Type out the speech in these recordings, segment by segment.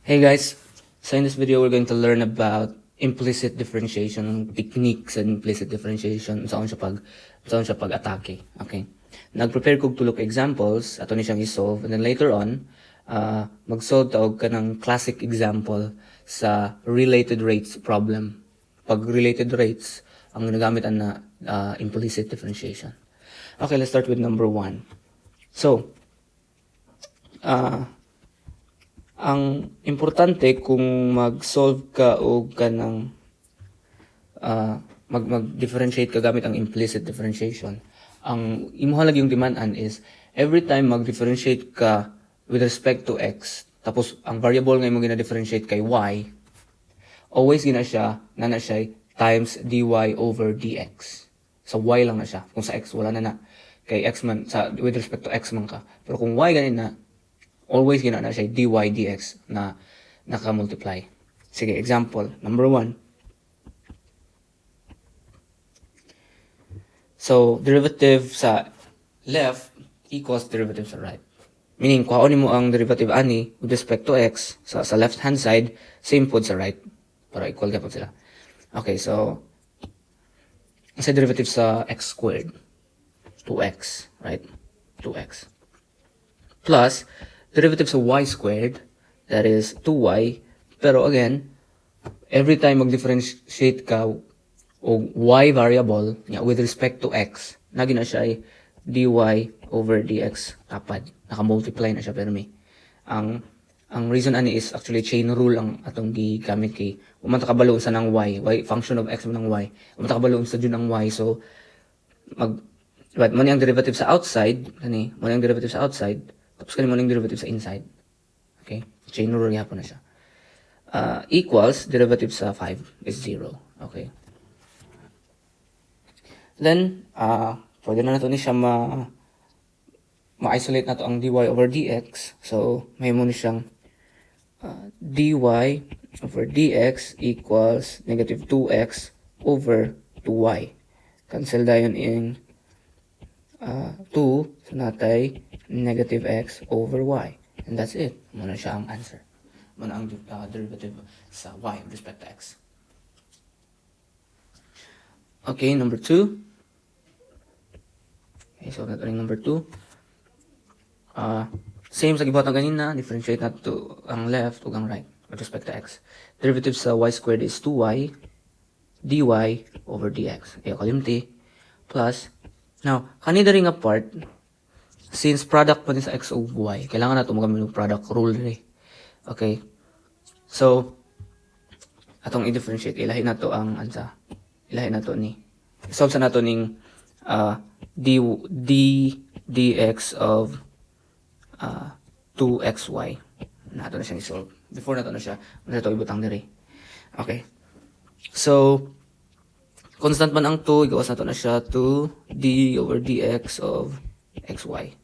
Hey guys, so in this video we're going to learn about implicit differentiation, techniques and implicit differentiation, saan siya pag-atake. Okay? Nag-prepare kog tulo ka examples, ato ni siyang i-solve, and then later on, mag-solve taog ka ng classic example sa related rates problem. Pag related rates, ang ginagamit na implicit differentiation. Okay, let's start with number 1. So, ang importante kung mag-solve ka o kanang mag-differentiate ka gamit ang implicit differentiation, ang imuha lagi yung demandan is every time mag-differentiate ka with respect to x, tapos ang variable nga imong gina-differentiate kay y, always gina siya times dy over dx. So y lang na siya. Kung sa x wala na kay x man sa with respect to x man ka. Pero kung y ganin na, always gina na siya dy dx na naka-multiply. Sige, example number 1. So derivative sa left equals derivative sa right. Meaning kuhaon mo ang derivative ani with respect to x sa left hand side, same pod sa right para equal gyapon sila. Okay, so sa derivative sa x squared, 2x, right? 2x plus derivative sa y squared, that is 2y. Pero again, every time mag-differentiate ka o y variable with respect to x, naging na siya ay dy over dx tapad. Naka-multiply na siya pero may. Ang reason ani is actually chain rule ang atong gigamit kay umanta kabaloon sa ng y function of x ng y. Umanta kabaloon sa dun ng y. So mo ang derivative sa outside, mo ang derivative sa outside, tapos kanimo ang derivative sa inside. Okay? Chain rule yapon na siya. Equals derivative sa 5 is 0. Okay? Then, pwede na nato ni siya ma-isolate nato ang dy over dx. So, may mo ni siyang dy over dx equals negative 2x over 2y. Cancel dayon in 2, so natay negative x over y. And that's it. Muna siya ang answer. Muna ang derivative sa y with respect to x. Okay, number 2. Okay, so natin number 2. Same sa gibuhat ng ganina, differentiate nato ang left ug ang right with respect to x. Derivative sa y squared is 2y dy over dx. Okay, kalimti plus. Now, kanina ring apart, since product pa din sa x o y, kailangan nato magamit ng product rule rin. Okay? So, atong i-differentiate, ilahin nato ang ansa. Ilahin nato ni. Solve sa nato ning dx of 2xy. Nato na siyang i-solve. Before nato na siya, nato ibutang diri. Okay. So, constant man ang 2, igawas nato na siya to d over dx of xy.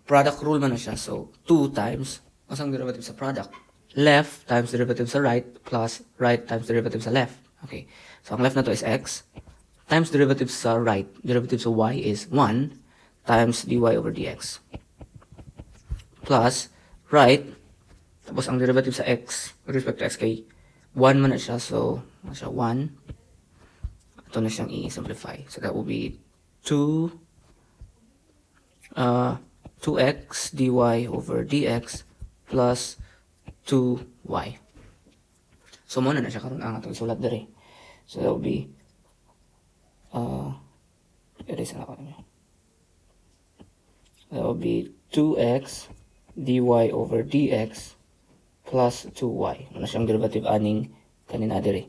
Product rule man na siya. So, 2 times, ang derivative sa product? Left times derivative sa right plus right times derivative sa left. Okay. So, ang left na to is x times derivative sa right. Derivative sa y is 1 times dy over dx. Plus, right, tapos ang derivative sa x, with respect to x kay 1 man na siya. So, siya 1. Ito na siyang i-simplify. So, that will be 2x dy over dx plus 2y. So, muna na siya karon ang atong isulat diri. So, that will be erase na ako niyo. That will be 2x dy over dx plus 2y. Muna siyang derivative aning kanina diri.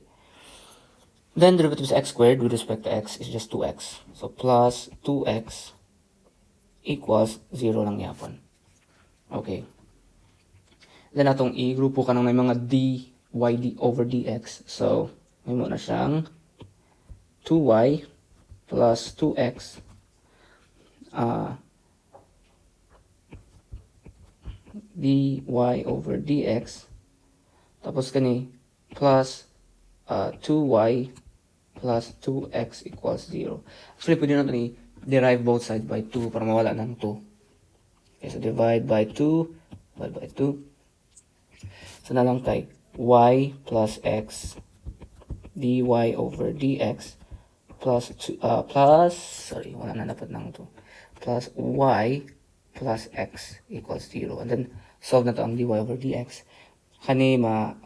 Then, derivative sa x squared with respect to x is just 2x. So, plus 2x equals 0 lang yapon. Okay. Then, atong i-grupo ka ng may mga dy over dx. So, may mo na siyang 2y plus 2x dy over dx. Tapos kani plus 2y plus 2x equals 0. Actually, pwede natin i-derive both sides by 2 para mawala ng 2. Okay, so divide by 2, divide by 2. So na lang kay y plus x dy over dx plus wala na dapat nang to, plus y plus x equals 0. And then solve na to ang dy over dx. Kani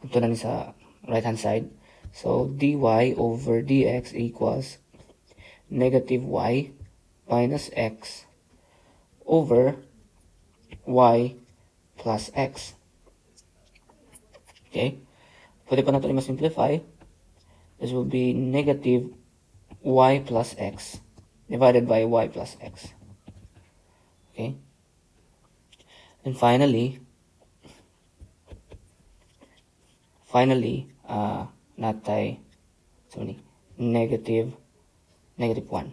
ito na ni sa right hand side. So dy over dx equals negative y minus x over y plus x. Okay? Pwede pa natin ma-simplify. This will be negative y plus x divided by y plus x. Okay? And finally, natay negative 1.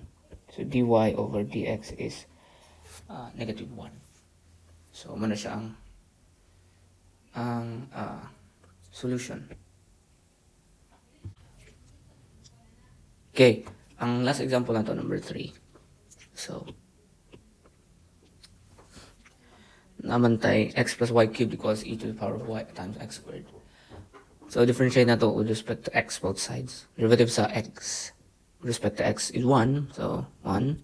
So dy over dx is negative 1. So muna siya ang solution. Okay, ang last example na to, number 3. So naman tayo x plus y cubed equals e to the power of y times x squared. So differentiate na to with respect to x both sides. Derivative sa x with respect to x is 1. So 1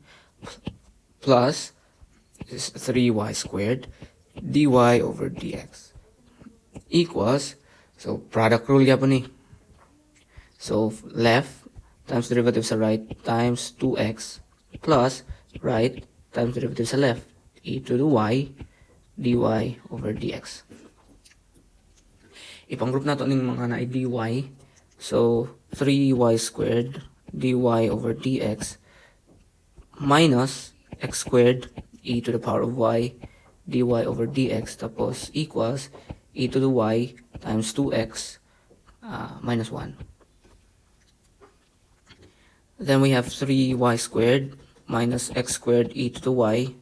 plus is 3y squared dy over dx equals, so product rule ya po ni. So left times derivative sa right times 2x plus right times derivative sa left e to the y dy over dx. Ipang-group na to ng mga na dy. So 3y squared dy over dx minus x squared e to the power of y dy over dx tapos equals e to the y times 2x minus 1. Then we have 3y squared minus x squared e to the y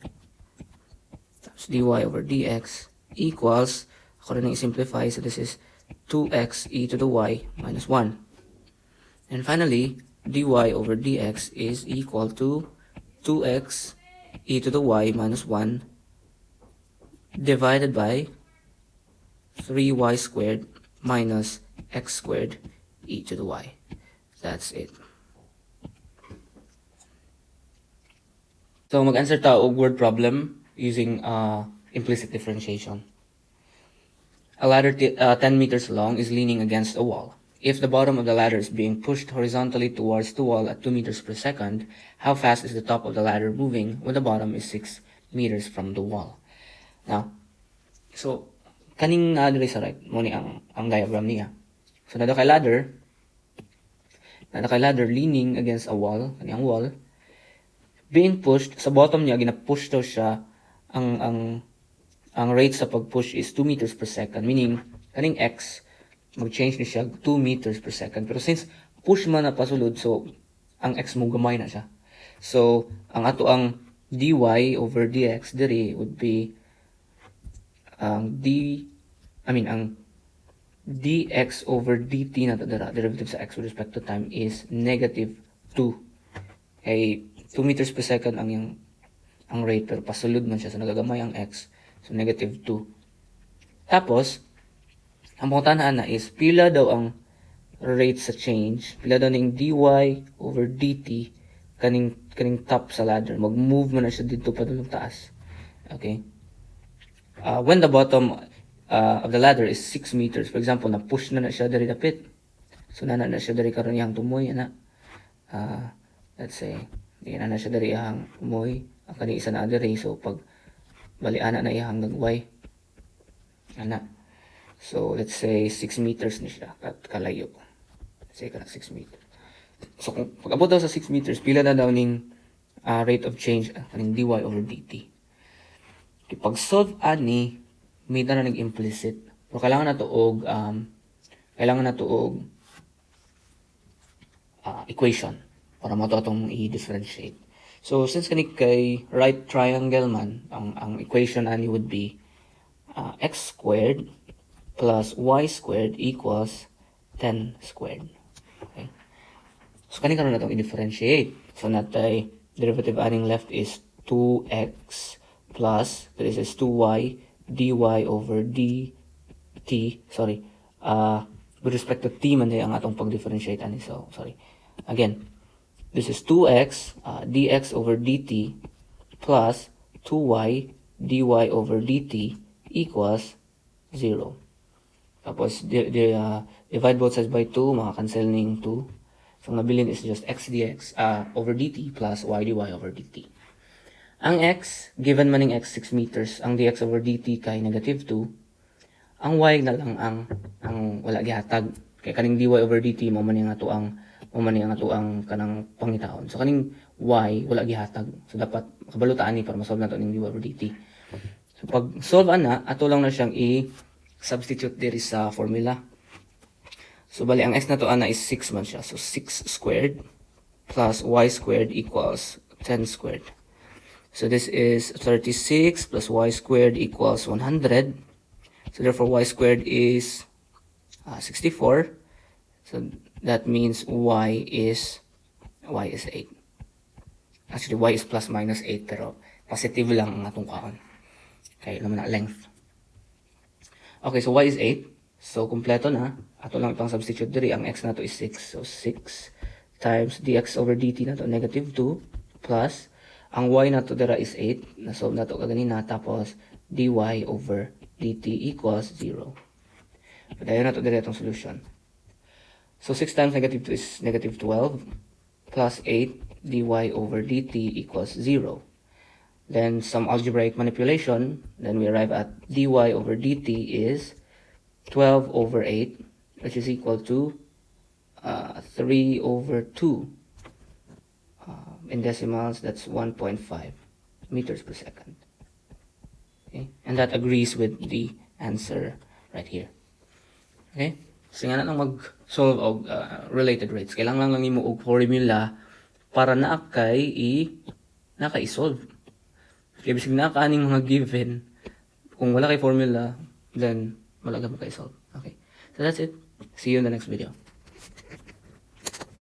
times dy over dx equals, ako rin i-simplify, so this is 2x e to the y minus 1. And finally, dy over dx is equal to 2x e to the y minus 1 divided by 3y squared minus x squared e to the y. That's it. So mag-answer tayo og word problem using implicit differentiation. A ladder 10 meters long is leaning against a wall. If the bottom of the ladder is being pushed horizontally towards the wall at 2 meters per second, how fast is the top of the ladder moving when the bottom is 6 meters from the wall? Now, so kaning diri sa right mo ni ang diagram niya. So nada kay ladder leaning against a wall, kaniyang wall being pushed sa bottom niya, gina-push daw siya. Ang rate sa pag-push is 2 meters per second, meaning kaning x mag-change ni siya 2 meters per second. Pero since push man na pasulod, so ang x mo gamay na siya. So ang dy over dx diri would be ang dx over dt na derivative sa x with respect to time is negative 2. Kay 2 meters per second ang rate, pero pasulod man siya, so nagagamay ang x, so negative 2. Tapos ang pangutanaan na is pila daw ang rate sa change, pila daw ning dy over dt kaning top sa ladder, mag-move man na siya dito padulong taas. Okay, when the bottom of the ladder is 6 meters, for example, na push na siya dari dapit, so na siya dari karon yang tumoy ana, let's say di na siya dari ang tumoy, ang kani isa na diri, so pag baliana na iyang gagway ana, so let's say 6 meters ni siya kalayo, let's say kana 6 meters. So kung pag-abot daw sa 6 meters, pila na daw ning rate of change kaning dy over dt. Pag solve ani, may na ning implicit, pero kailangan na to og equation para mo to atong i-differentiate. So since kay right triangle man, ang equation ani would be x squared plus y squared equals 10 squared. Okay, so karon na itong i-differentiate. So natay derivative aning left is 2x plus, this is 2y dy over dt, with respect to t man ang atong pag-differentiate ani. So, sorry. Again, this is 2x dx over dt plus 2y dy over dt equals 0. Tapos, divide both sides by 2, makakancel ning 2. So, ang nabilin is just x dx over dt plus y dy over dt. Ang x, given man ng x 6 meters, ang dx over dt kay negative 2. Ang y na lang ang wala gihatag. Kay kaning dy over dt mo man ang atuang kanang pangitaon. So kaning y wala gihatag. So dapat makabalutaan ni para ma-solve nato ning dy over dt. So pag solve ana, ato lang na siyang i-substitute diri sa formula. So bali ang x na to ana is 6 man siya. So 6 squared plus y squared equals 10 squared. So this is 36 plus y squared equals 100. So therefore y squared is 64. So that means y is 8. Actually y is plus minus 8 pero positive lang ang atong kaon. Kaya naman na length. Okay, so y is 8. So kompleto na. Ato lang itong substitute diri. Ang x na to is 6. So 6 times dx over dt na to negative 2 plus ang y na to dira is 8. Na-solve na to kaganina. Tapos dy over dt equals 0. Padayon na to diri itong solution. So 6 times negative 2 is negative 12 plus 8 dy over dt equals 0. Then some algebraic manipulation, then we arrive at dy over dt is 12 over 8, which is equal to 3 over 2. In decimals, that's 1.5 meters per second. Okay? And that agrees with the answer right here. Okay? So nga na mag-solve og related rates. Kailangan lang nimo og formula para naka-solve. Kaya bisig na kaaning mga given, kung wala kay formula, then wala ka maka-solve. Okay? So that's it. See you in the next video.